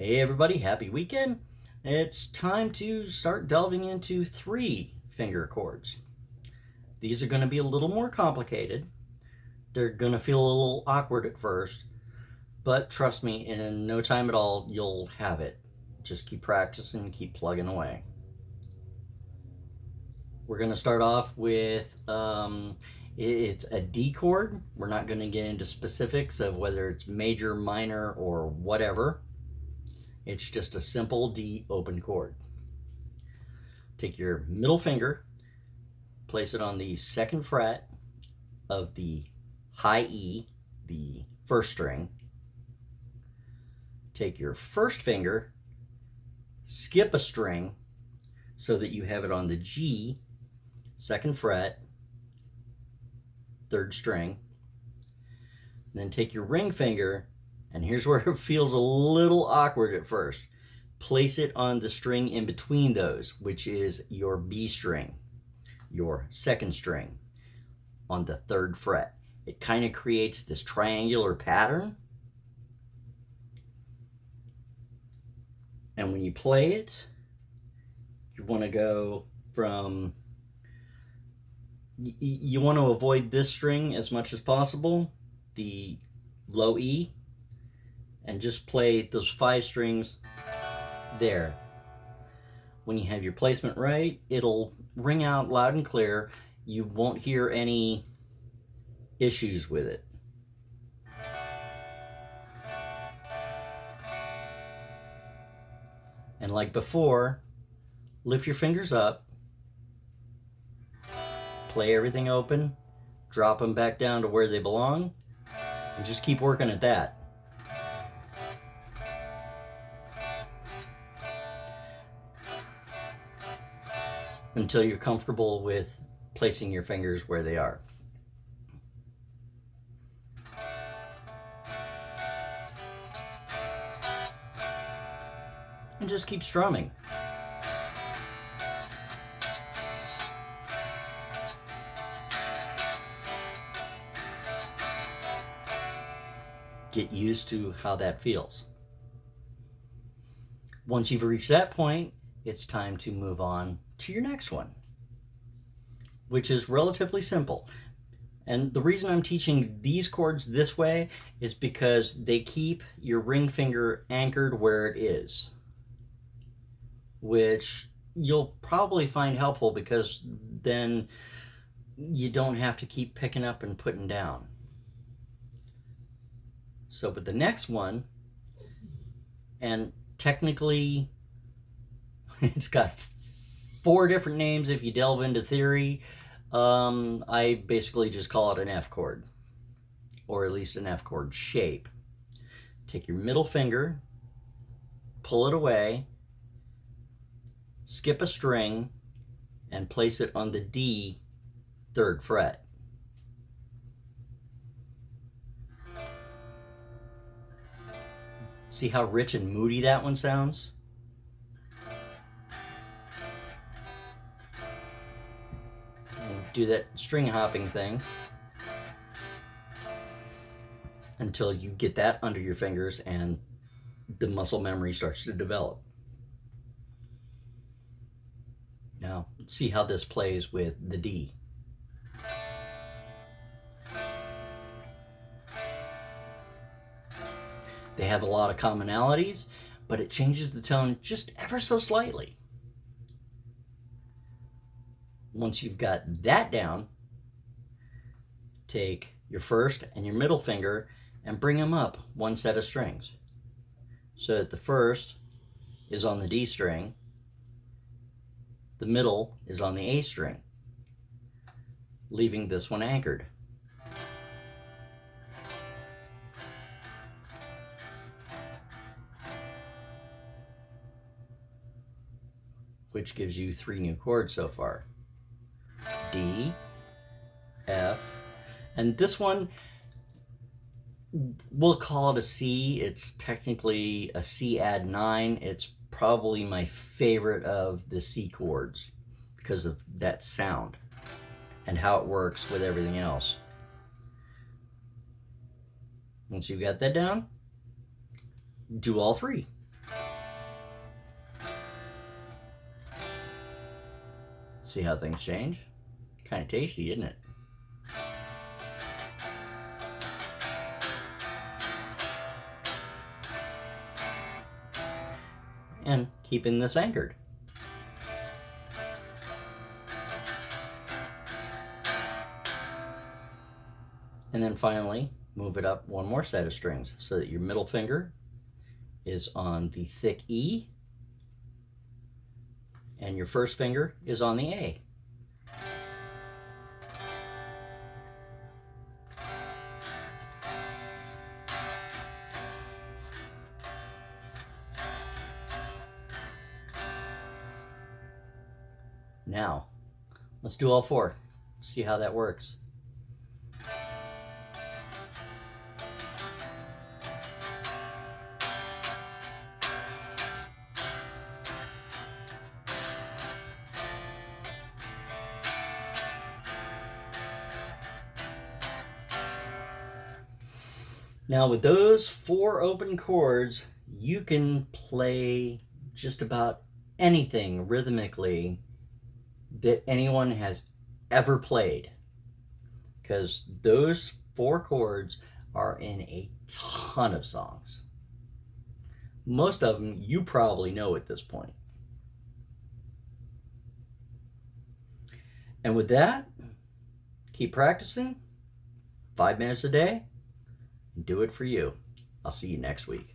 Hey everybody, happy weekend. It's time to start delving into 3-finger chords. These are going to be a little more complicated. They're going to feel a little awkward at first, but trust me, in no time at all, you'll have it. Just keep practicing, keep plugging away. We're going to start off with, it's a D chord. We're not going to get into specifics of whether it's major, minor, or whatever. It's just a simple D open chord. Take your middle finger, place it on the 2nd fret of the high E, the 1st string. Take your 1st finger, skip a string so that you have it on the G, 2nd fret, 3rd string. Then take your ring finger, and here's where it feels a little awkward at first. Place it on the string in between those, which is your B string, your 2nd string, on the 3rd fret. It kind of creates this triangular pattern. And when you play it, you want to go from, you want to avoid this string as much as possible, the low E, and just play those 5 strings there. When you have your placement right, it'll ring out loud and clear. You won't hear any issues with it. And like before, lift your fingers up, play everything open, drop them back down to where they belong, and just keep working at that. Until you're comfortable with placing your fingers where they are. And just keep strumming. Get used to how that feels. Once you've reached that point, it's time to move on to your next one, which is relatively simple. And the reason I'm teaching these chords this way is because they keep your ring finger anchored where it is, which you'll probably find helpful because then you don't have to keep picking up and putting down. So with the next one, and technically it's got 4 different names if you delve into theory. I basically just call it an F chord, or at least an F chord shape. Take your middle finger, pull it away, skip a string, and place it on the D, 3rd fret. See how rich and moody that one sounds? Do that string hopping thing until you get that under your fingers and the muscle memory starts to develop. Now, see how this plays with the D. They have a lot of commonalities, but it changes the tone just ever so slightly. Once you've got that down, take your 1st and your middle finger and bring them up 1 set of strings. So that the 1st is on the D string, the middle is on the A string, leaving this one anchored. Which gives you 3 new chords so far. D, F, and this one, we'll call it a C. It's technically a C add 9. It's probably my favorite of the C chords because of that sound and how it works with everything else. Once you've got that down, do all 3. See how things change? Kind of tasty, isn't it? And keeping this anchored. And then finally, move it up one more set of strings so that your middle finger is on the thick E and your first finger is on the A. Now, let's do all four. See how that works. Now with those four open chords, you can play just about anything rhythmically that anyone has ever played, because those four chords are in a ton of songs. Most of them you probably know at this point. And with that, keep practicing 5 minutes a day. Do it for you. I'll see you next week.